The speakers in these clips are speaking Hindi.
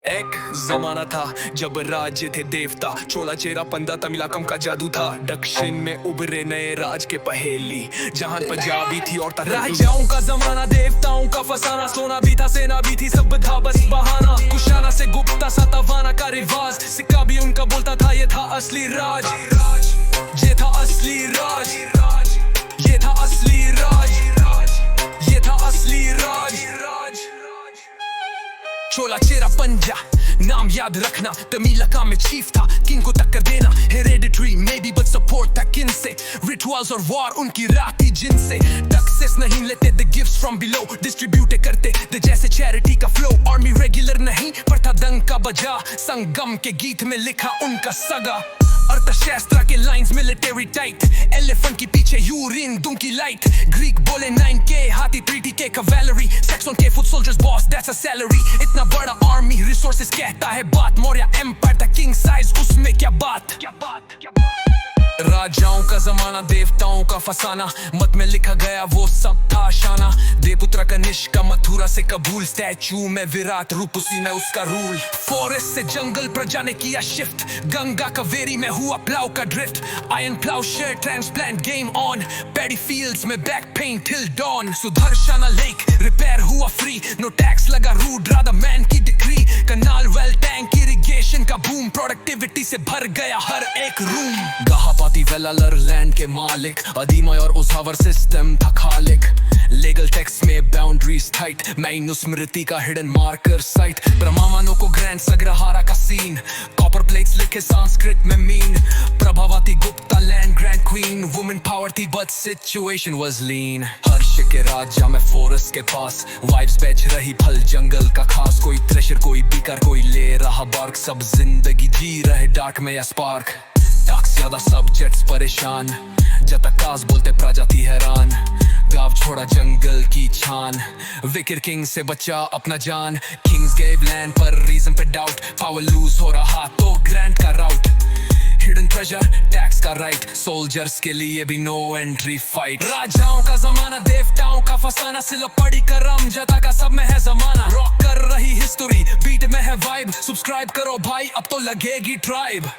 एक जमाना था जब राज्य थे देवता, चोला चेरा पंदा तमिलाकम का जादू था। दक्षिण में उभरे नए राज के पहेली, जहां पंजाबी थी और राजाओं का जमाना, देवताओं का फसाना। सोना भी था, सेना भी थी, सब था बस बहाना। कुशाना से गुप्ता सातवाहना का रिवाज, सिक्का भी उनका बोलता था ये था असली राज। ये था असली राज, ये था असली राज, ये था असली राज। चोला चेरा पंजा नाम याद रखना, तमिलका में चीफ था, किंग को टक्कर देना। Hereditary may be but support था किन से, रिचुअल्स और वॉर उनकी राती जिनसे। टैक्सेस नहीं लेते, the gifts from below distribute करते द जैसे चैरिटी का फ्लो। आर्मी रेगुलर नहीं पर था दंग का बजा, संगम के गीत में लिखा उनका सगा। अर्थशास्त्र के लाइंस मिलिटरी टाइट, एलिफेंट की पीछे यूरिन दुंकी लाइट। ग्रीक बोले 9K हाथी, 3T कैवेलरी, सेक्सन के foot soldiers boss that's a salary. इतना बड़ा आर्मी रिसोर्सेस कहता है बात, मौर्य एम्पायर था किंग साइज, उसमें क्या बात। राजाओं का जमाना, देवताओं का फसाना, मत में लिखा गया वो सब था शाना। देवपुत्र का निष्का मथुरा से कबूल, स्टैचू में विराट रूप उसी में उसका रूल। फॉरेस्ट से जंगल प्रजा ने किया शिफ्ट, गंगा कावेरी में हुआ प्लाव का drift. Iron plough share transplant game on, paddy fields में back pain till dawn. Sudarshana lake repair हुआ फ्री, नो टैक्स लगा रूड राधा मैन की decree. Canal well tank irrigation का बूम, प्रोडक्टिविटी से भर गया हर एक रूम। गहापाती वेलालर लैंड के मालिक, अदीमय और उसावर सिस्टम था खालिक। लीगल टेक्स्ट में बाउंड्रीज टाइट, मनुस्मृति का हिडन मार्कर साइट। ब्रह्मांडों को ग्रैंड सग्रहारा का सीन, कॉपर प्लेट्स लिखे संस्कृत में mean. Prabhavati Gupta land grand queen, women power थी बट सिचुएशन वाज लीन। हर्ष के राजा में फॉरेस्ट के पास, वाइब्स बेच रही फल जंगल का खास। कोई थ्रेशर कोई बीकर कोई ले रहा बार्क, सब जिंदगी जी रहे डार्क में या स्पार्क। टाक्स ज्यादा सब्जेक्ट्स परेशान, जतकास बोलते प्रजाति हैरान। गाँव छोड़ा जंगल की छान, विकेर किंग से बचा अपना जान। किंग्स गेव लैंड पर रीजन पे डाउट, पावर लूज हो रहा तो ग्रैंड का राउट। हिडन ट्रेजर टैक्स का राइट, सोल्जर्स के लिए भी नो एंट्री फाइट। राजाओं का जमाना, देवताओं का फसाना, सिर्फ पड़ी करम जता का सब में है जमाना। रॉक कर रही हिस्ट्री, बीट में है वाइब, सब्सक्राइब करो भाई अब तो लगेगी ट्राइब।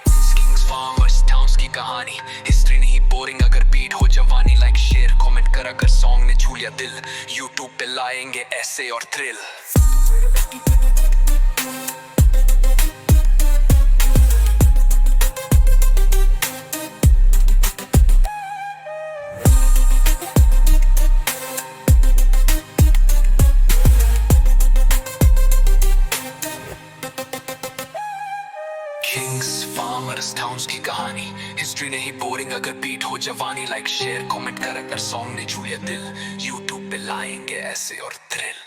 फार्मर्स टाउन्स की कहानी, हिस्ट्री नहीं बोरिंग अगर बीट हो जवानी। लाइक शेयर कमेंट कर अगर सॉन्ग ने छू लिया दिल, यूट्यूब पे लाएंगे ऐसे और थ्रिल। किंग्स फार्मर्स टाउन्स की कहानी, हिस्ट्री नहीं बोरिंग अगर बीट हो जवानी। लाइक शेयर कमेंट कर अगर सॉन्ग ने छू लिया दिल, यूट्यूब पे लाएंगे ऐसे और थ्रिल।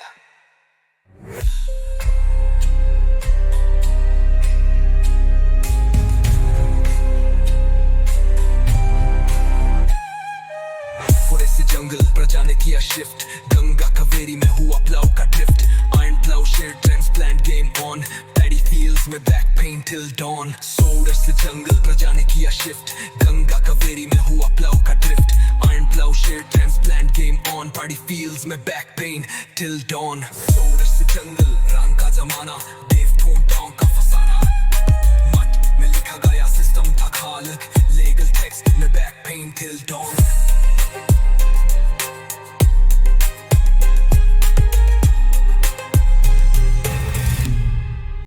फॉरेस्ट से जंगल प्रजा ने किया शिफ्ट, गंगा कावेरी में हुआ प्लाव का drift. Iron plough share transplant game on, paddy fields में बैक पेन टिल डॉन। सोडर से जंगल प्रजा ने किया शिफ्ट, गंगा कावेरी में हुआ प्लाव का drift. Iron plough share transplant game on, paddy fields में बैक पेन टिल डॉन। सोडर से जंगल रंग का जमाना, देवताओं का फसाना। मत में लिखा गया सिस्टम था खालिक, लीगल टेक्स्ट में बैक पेन टिल डॉन।